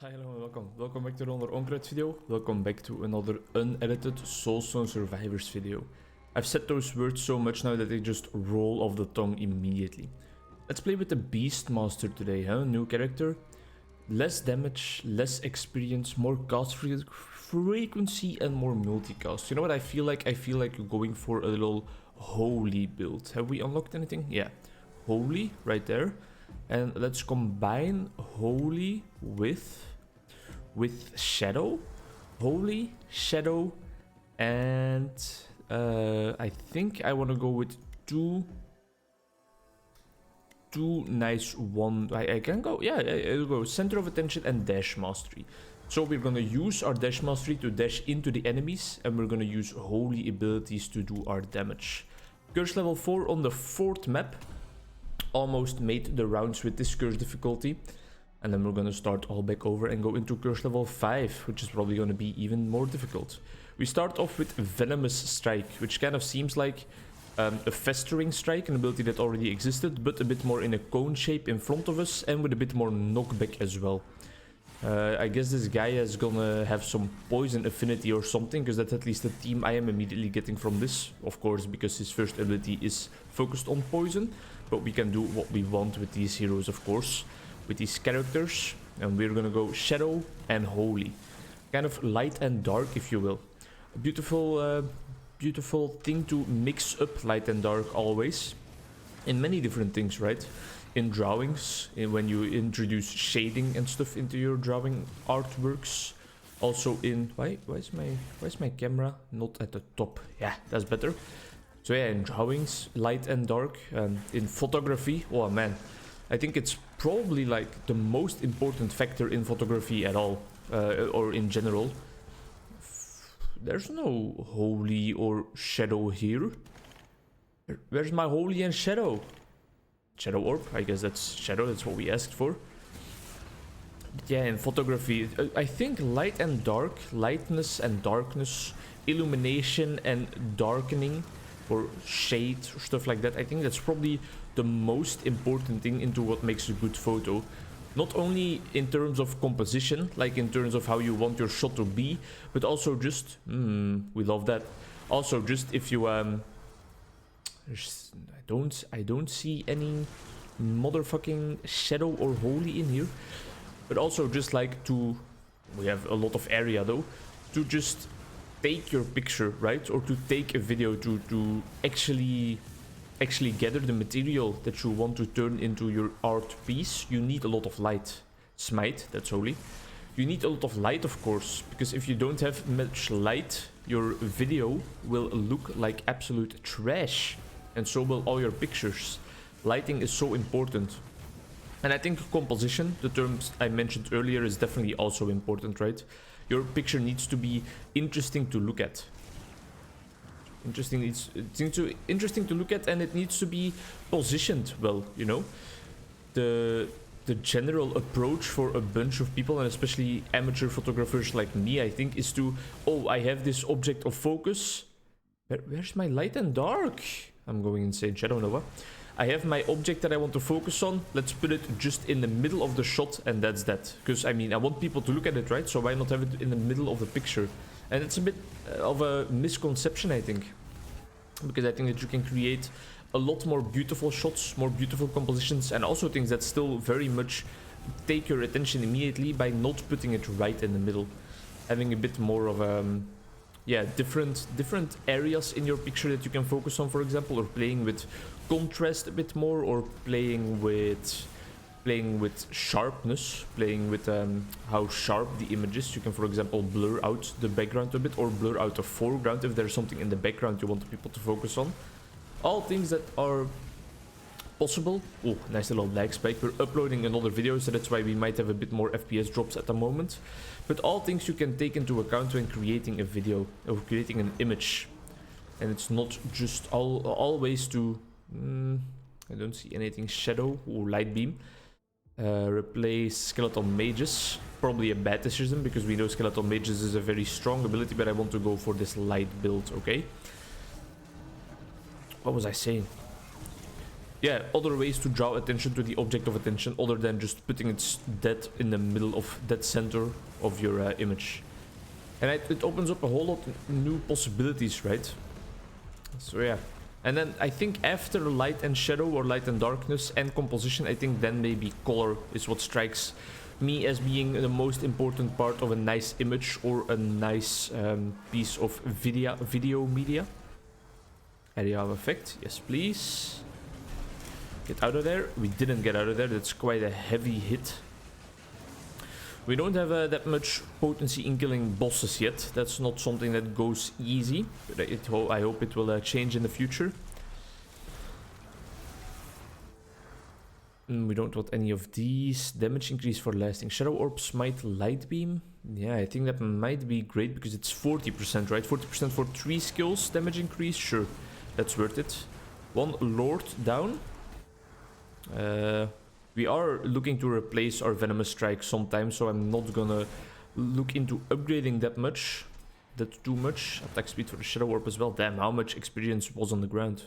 Hi, hello and welcome. Welcome back to another Onkruid video. Welcome back to another unedited Soulstone Survivors video. I've said those words so much now that they just roll off the tongue immediately. Let's play with the Beastmaster today, huh? New character. Less damage, less experience, more cast frequency and more multicast. You know what I feel like? I feel like going for a little holy build. Have we unlocked anything? Yeah. Holy, right there. And let's combine holy with shadow, holy, shadow, and I think I want to go with two nice one. I can go, yeah, I'll go center of attention and dash mastery. So we're gonna use our dash mastery to dash into the enemies, and we're gonna use holy abilities to do our damage. Curse level 4 on the 4th map. Almost made the rounds with this curse difficulty, and then we're gonna start all back over and go into curse level 5, which is probably gonna be even more difficult. We start off with Venomous Strike, which kind of seems like a festering strike, an ability that already existed, but a bit more in a cone shape in front of us and with a bit more knockback as well. I guess this guy is gonna have some poison affinity or something, because that's at least the theme I am immediately getting from this. Of course, because his first ability is focused on poison, but we can do what we want with these heroes, of course, with these characters. And we're gonna go Shadow and Holy. Kind of light and dark, if you will. A beautiful, beautiful thing to mix up light and dark always. In many different things, right? In drawings, when you introduce shading and stuff into your drawing artworks. Also in why is my camera not at the top? Yeah, that's better. So yeah, in drawings, light and dark. In photography, oh man, I think it's probably like the most important factor in photography at all, or in general. There's no holy or shadow here. Where's my holy and shadow? Shadow orb, I guess that's shadow, that's what we asked for. But yeah, in photography, I think light and dark, lightness and darkness, illumination and darkening, or shade, or stuff like that, I think that's probably the most important thing into what makes a good photo. Not only in terms of composition, like in terms of how you want your shot to be, but also just, we love that. Also just if you, I don't see any motherfucking shadow or holy in here. But also just like to, we have a lot of area though, to just take your picture, right? Or to take a video to actually gather the material that you want to turn into your art piece. You need a lot of light. Smite, that's holy. You need a lot of light, of course, because if you don't have much light, your video will look like absolute trash. And so will all your pictures. Lighting is so important. And I think composition, the terms I mentioned earlier, is definitely also important, right? Your picture needs to be interesting to look at. Interesting to look at, and it needs to be positioned well, you know? The general approach for a bunch of people, and especially amateur photographers like me, I think, is to, oh, I have this object of focus. Where's my light and dark? I'm going insane. Shadow Nova. I have my object that I want to focus on. Let's put it just in the middle of the shot, and that's that. Because, I mean, I want people to look at it, right? So why not have it in the middle of the picture? And it's a bit of a misconception, I think. Because I think that you can create a lot more beautiful shots, more beautiful compositions, and also things that still very much take your attention immediately by not putting it right in the middle. Having a bit more of yeah, different areas in your picture that you can focus on, for example, or playing with contrast a bit more, or playing with sharpness, playing with how sharp the image is. You can, for example, blur out the background a bit, or blur out the foreground if there's something in the background you want people to focus on. All things that are possible. Oh, nice little lag spike. We're uploading another video, so that's why we might have a bit more FPS drops at the moment. But all things you can take into account when creating a video or creating an image. And it's not just always to... I don't see anything shadow or light beam. Replace skeleton mages. Probably a bad decision, because we know skeleton mages is a very strong ability, but I want to go for this light build, okay? What was I saying? yeah, other ways to draw attention to the object of attention other than just putting it dead in the middle of that center of your image. And it opens up a whole lot of new possibilities, right? So yeah. And then I think after light and shadow or light and darkness and composition, I think then maybe color is what strikes me as being the most important part of a nice image or a nice piece of video media. Area of effect, yes please. Get out of there. We didn't get out of there. That's quite a heavy hit. We don't have that much potency in killing bosses yet. That's not something that goes easy. But I hope it will change in the future. We don't want any of these. Damage increase for lasting. Shadow Orb, Smite, Light Beam. Yeah, I think that might be great because it's 40%, right? 40% for 3 skills damage increase. Sure, that's worth it. 1 Lord down. We are looking to replace our Venomous Strike sometime, so I'm not gonna look into upgrading that much. That's too much. Attack speed for the Shadow Orb as well. Damn, how much experience was on the ground.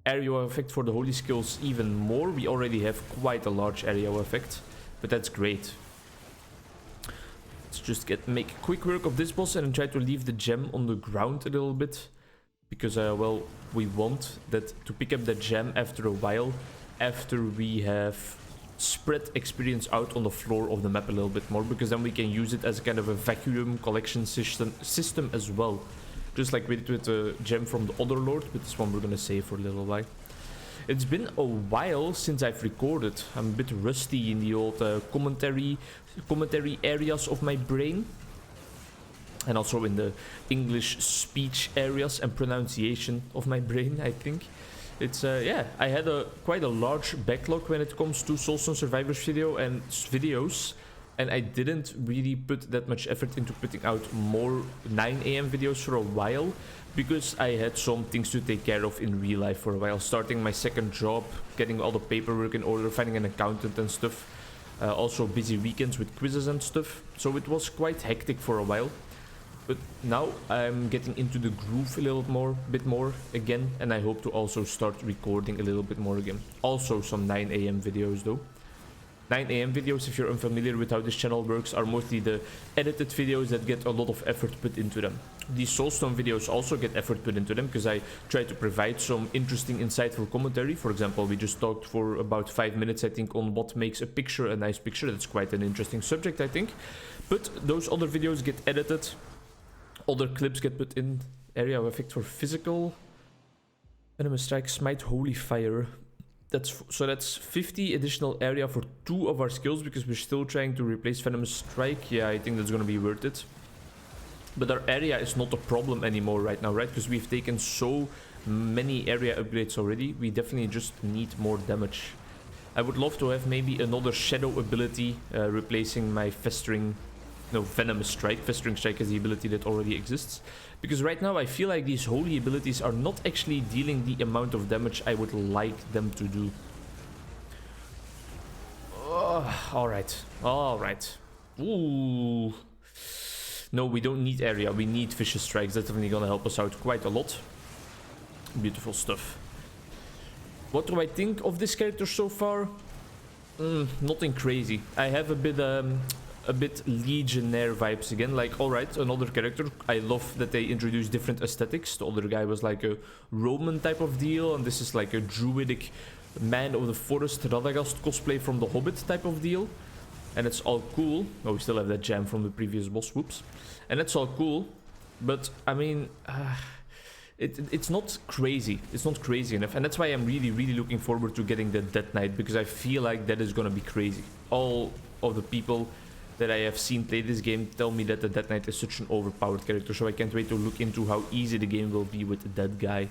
Area of effect for the holy skills even more. We already have quite a large area of effect, but that's great. Let's just make quick work of this boss and try to leave the gem on the ground a little bit. Because, well, we want that to pick up that gem after a while, after we have spread experience out on the floor of the map a little bit more, because then we can use it as a kind of a vacuum collection system as well. Just like we did with the gem from the other lord, but this one we're gonna save for a little while. It's been a while since I've recorded. I'm a bit rusty in the old commentary areas of my brain. And also in the English speech areas and pronunciation of my brain, I think. It's, yeah, I had quite a large backlog when it comes to Soulstone Survivors videos. And I didn't really put that much effort into putting out more 9 AM videos for a while. Because I had some things to take care of in real life for a while. Starting my second job, getting all the paperwork in order, finding an accountant and stuff. Also busy weekends with quizzes and stuff. So it was quite hectic for a while. But now I'm getting into the groove a bit more again. And I hope to also start recording a little bit more again. Also some 9 AM videos though. 9 AM videos, if you're unfamiliar with how this channel works, are mostly the edited videos that get a lot of effort put into them. These Soulstone videos also get effort put into them because I try to provide some interesting, insightful commentary. For example, we just talked for about 5 minutes, I think, on what makes a picture a nice picture. That's quite an interesting subject, I think. But those other videos get edited. Other clips get put in. Area of effect for physical. Venomous Strike, Smite, Holy Fire. So that's 50 additional area for 2 of our skills because we're still trying to replace Venomous Strike. Yeah, I think that's gonna be worth it. But our area is not a problem anymore right now, right? Because we've taken so many area upgrades already. We definitely just need more damage. I would love to have maybe another Shadow ability replacing my Venomous Strike. Festering Strike is the ability that already exists. Because right now I feel like these holy abilities are not actually dealing the amount of damage I would like them to do. Alright. Alright. Ooh. No, we don't need area. We need Vicious Strikes. That's definitely gonna help us out quite a lot. Beautiful stuff. What do I think of this character so far? Nothing crazy. I have a bit Legionnaire vibes again. Like, alright, another character. I love that they introduce different aesthetics. The other guy was like a Roman type of deal, and this is like a druidic man of the forest Radagast cosplay from The Hobbit type of deal. And it's all cool. Oh, we still have that gem from the previous boss. Whoops. And it's all cool. But, I mean, it's not crazy. It's not crazy enough. And that's why I'm really, really looking forward to getting the Death Knight. Because I feel like that is gonna be crazy. All of the people that I have seen play this game tell me that the Death Knight is such an overpowered character. So I can't wait to look into how easy the game will be with that guy.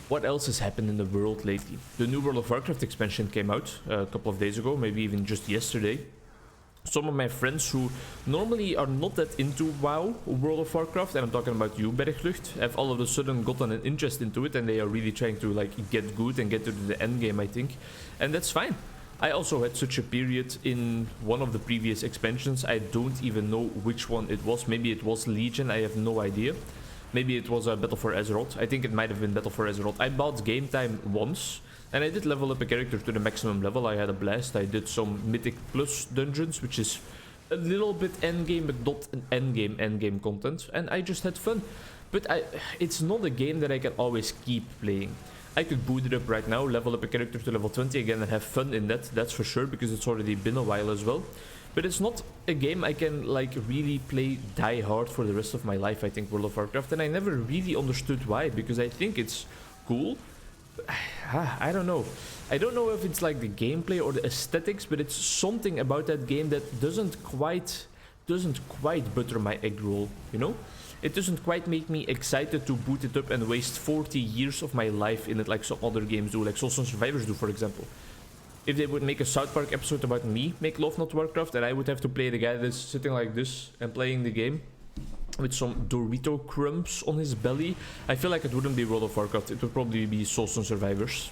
What else has happened in the world lately? The new World of Warcraft expansion came out a couple of days ago, maybe even just yesterday. Some of my friends who normally are not that into WoW, World of Warcraft, and I'm talking about you, Berglucht, have all of a sudden gotten an interest into it, and they are really trying to like get good and get to the end game, I think. And that's fine. I also had such a period in one of the previous expansions. I don't even know which one it was. Maybe it was Legion, I have no idea. Maybe it was a Battle for Azeroth. I think it might have been Battle for Azeroth. I bought Game Time once, and I did level up a character to the maximum level. I had a blast. I did some Mythic Plus dungeons, which is a little bit endgame, but not an endgame content. And I just had fun. But it's not a game that I can always keep playing. I could boot it up right now, level up a character to level 20 again and have fun in that. That's for sure, because it's already been a while as well. But it's not a game I can like really play die hard for the rest of my life, I think, World of Warcraft. And I never really understood why, because I think it's cool. I don't know. I don't know if it's like the gameplay or the aesthetics, but it's something about that game that doesn't quite butter my egg roll, you know? It doesn't quite make me excited to boot it up and waste 40 years of my life in it like some other games do, like Soulstone Survivors do, for example. If they would make a South Park episode about me, make Love Not Warcraft, and I would have to play the guy that's sitting like this and playing the game with some Dorito crumbs on his belly, I feel like it wouldn't be World of Warcraft. It would probably be Soulstone Survivors.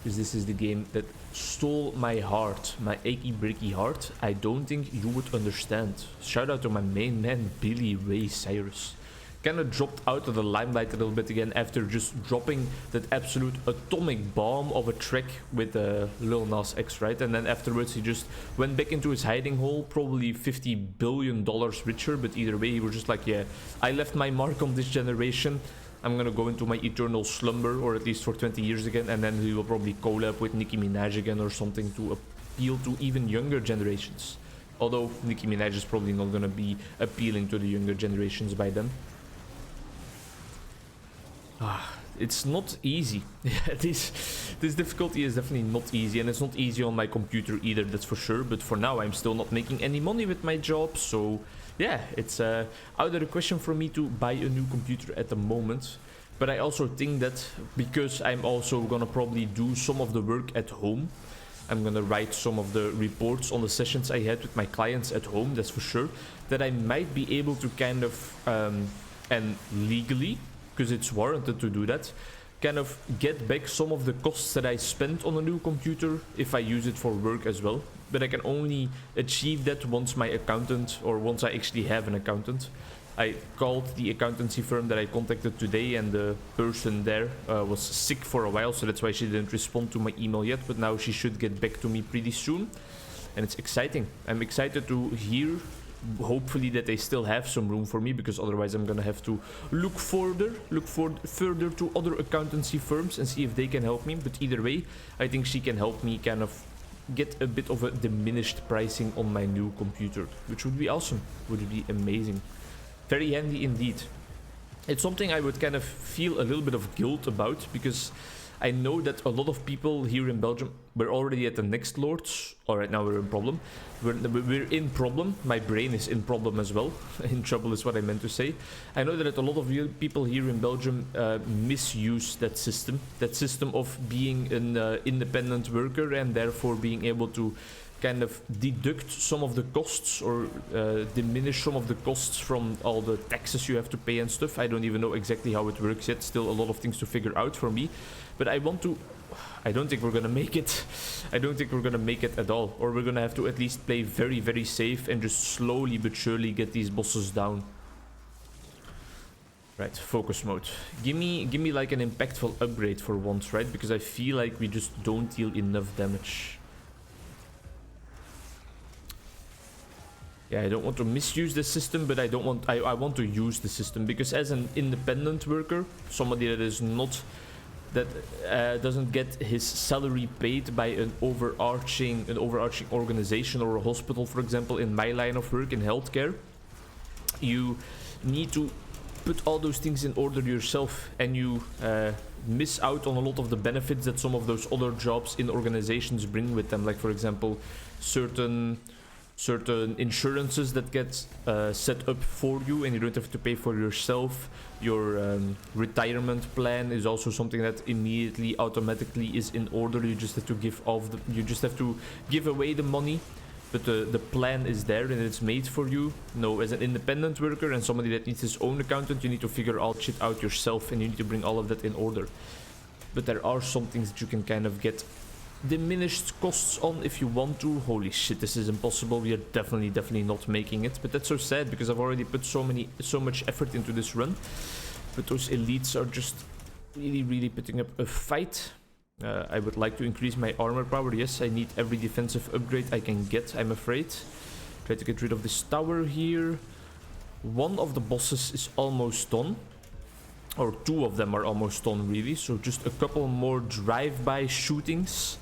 Because this is the game that stole my heart, my achy breaky heart. I don't think you would understand. Shout out to my main man, Billy Ray Cyrus. Kind of dropped out of the limelight a little bit again after just dropping that absolute atomic bomb of a track with Lil Nas X, right? And then afterwards he just went back into his hiding hole, probably $50 billion richer, but either way he was just like, yeah, I left my mark on this generation. I'm gonna go into my eternal slumber, or at least for 20 years again, and then he will probably collab with Nicki Minaj again or something to appeal to even younger generations. Although Nicki Minaj is probably not gonna be appealing to the younger generations by then. It's not easy. This difficulty is definitely not easy, and it's not easy on my computer either, that's for sure. But for now I'm still not making any money with my job, so yeah, it's out of the question for me to buy a new computer at the moment. But I also think that because I'm also gonna probably do some of the work at home, I'm gonna write some of the reports on the sessions I had with my clients at home, that's for sure, that I might be able to kind of and legally, because it's warranted to do that, kind of get back some of the costs that I spent on a new computer if I use it for work as well. But I can only achieve that once my accountant, or once I actually have an accountant. I called the accountancy firm that I contacted today, and the person there was sick for a while, so that's why she didn't respond to my email yet, but now she should get back to me pretty soon. And it's exciting. I'm excited to hear, hopefully, that they still have some room for me, because otherwise I'm gonna have to look further to other accountancy firms and see if they can help me. But either way, I think she can help me kind of get a bit of a diminished pricing on my new computer, which would be awesome, would be amazing, very handy indeed. It's something I would kind of feel a little bit of guilt about, because I know that a lot of people here in Belgium, we're already at the next Lords. Alright, now we're in problem. We're in problem. My brain is in problem as well. In trouble is what I meant to say. I know that a lot of people here in Belgium misuse that system. That system of being an independent worker and therefore being able to kind of deduct some of the costs, or diminish some of the costs from all the taxes you have to pay and stuff. I don't even know exactly how it works yet. Still a lot of things to figure out for me. But I want to... I don't think we're gonna make it. I don't think we're gonna make it at all. Or we're gonna have to at least play very, very safe and just slowly but surely get these bosses down. Right, focus mode. Give me like an impactful upgrade for once, right? Because I feel like we just don't deal enough damage. Yeah, I don't want to misuse the system, but I want to use the system, because as an independent worker, somebody that is not... that doesn't get his salary paid by an overarching organization or a hospital, for example, in my line of work in healthcare, you need to put all those things in order yourself, and you miss out on a lot of the benefits that some of those other jobs in organizations bring with them, like for example certain insurances that get set up for you and you don't have to pay for yourself. Your retirement plan is also something that immediately automatically is in order. You just have to give away the money, but the plan is there and it's made for you. No, as an independent worker and somebody that needs his own accountant, you need to figure all shit out yourself, and you need to bring all of that in order. But there are some things that you can kind of get diminished costs on if you want to. Holy shit, this is impossible. We are definitely not making it. But that's so sad because I've already put so much effort into this run. But those elites are just really putting up a fight. I would like to increase my armor power. Yes, I need every defensive upgrade I can get, I'm afraid. Try to get rid of this tower here. One of the bosses is almost done. Or two of them are almost done, really. So just a couple more drive-by shootings.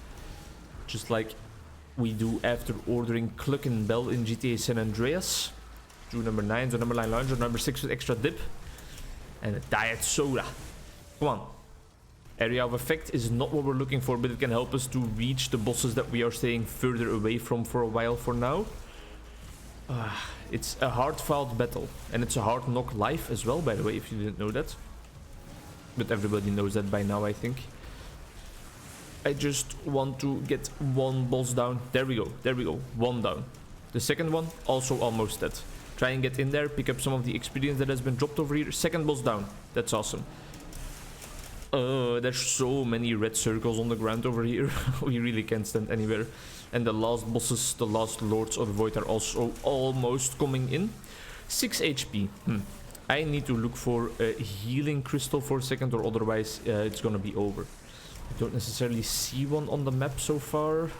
Just like we do after ordering Cluck and Bell in GTA San Andreas. Do number 9, so number 9 launcher, number 6 with extra dip. And a diet soda. Come on. Area of effect is not what we're looking for, but it can help us to reach the bosses that we are staying further away from for a while for now. It's a hard-fought battle. And it's a hard knock life as well, by the way, if you didn't know that. But everybody knows that by now, I think. I just want to get one boss down. There we go. There we go. One down. The second one, also almost dead. Try and get in there, pick up some of the experience that has been dropped over here. Second boss down. That's awesome. There's so many red circles on the ground over here. We really can't stand anywhere. And the last bosses, the last Lords of the Void are also almost coming in. 6 HP. I need to look for a healing crystal for a second, or otherwise it's gonna be over. I don't necessarily see one on the map so far.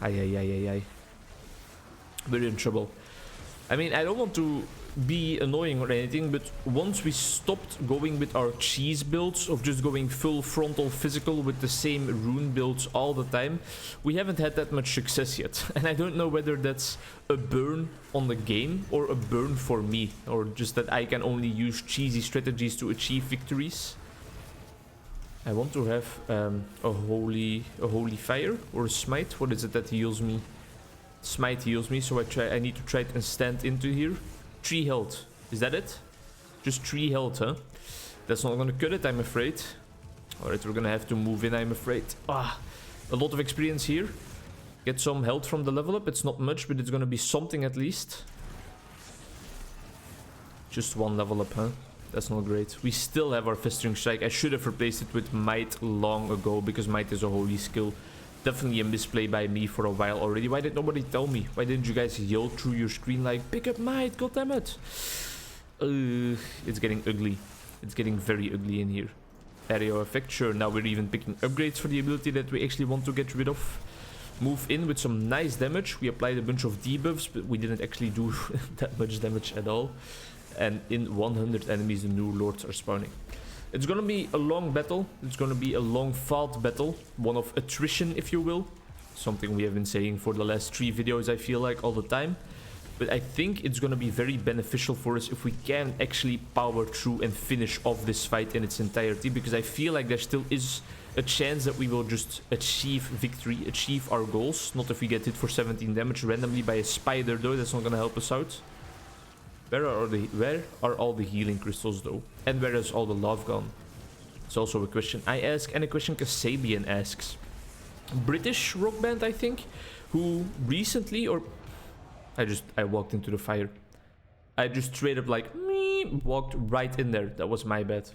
Ay. We're in trouble. I mean, I don't want to be annoying or anything, but once we stopped going with our cheese builds of just going full frontal physical with the same rune builds all the time, we haven't had that much success yet. And I don't know whether that's a burn on the game or a burn for me, or just that I can only use cheesy strategies to achieve victories. I want to have a holy fire or a smite. What is it that heals me? Smite heals me, so I need to try and stand into here. 3 health. Is that it? Just 3 health, huh? That's not gonna cut it, I'm afraid. Alright, we're gonna have to move in, I'm afraid. A lot of experience here. Get some health from the level up. It's not much, but it's gonna be something at least. Just 1 level up, huh? That's not great. We still have our Festering Strike. I should have replaced it with Might long ago, because Might is a holy skill. Definitely a misplay by me for a while already. Why did nobody tell me? Why didn't you guys yell through your screen like, pick up Might, goddammit? It's getting ugly. It's getting very ugly in here. Area of effect, sure. Now we're even picking upgrades for the ability that we actually want to get rid of. Move in with some nice damage. We applied a bunch of debuffs, but we didn't actually do that much damage at all. And in 100 enemies, the new lords are spawning. It's gonna be a long battle. It's gonna be a long fought battle. One of attrition, if you will. Something we have been saying for the last 3 videos, I feel like, all the time. But I think it's gonna be very beneficial for us if we can actually power through and finish off this fight in its entirety. Because I feel like there still is a chance that we will just achieve victory, achieve our goals. Not if we get hit for 17 damage randomly by a spider, though. That's not gonna help us out. Where are all the healing crystals, though? And where is all the love gone? It's also a question I ask, and a question Kasabian asks. British rock band, I think, who recently, or I walked into the fire. I just straight up like walked right in there. That was my bad.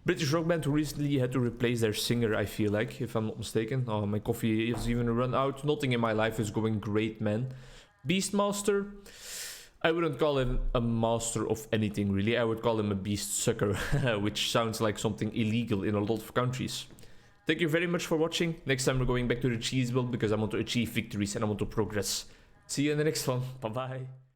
British rock band who recently had to replace their singer, I feel like, if I'm not mistaken. Oh, my coffee is even run out. Nothing in my life is going great, man. Beastmaster. I wouldn't call him a master of anything, really. I would call him a beast sucker, which sounds like something illegal in a lot of countries. Thank you very much for watching. Next time we're going back to the cheese build because I want to achieve victories and I want to progress. See you in the next one. Bye-bye.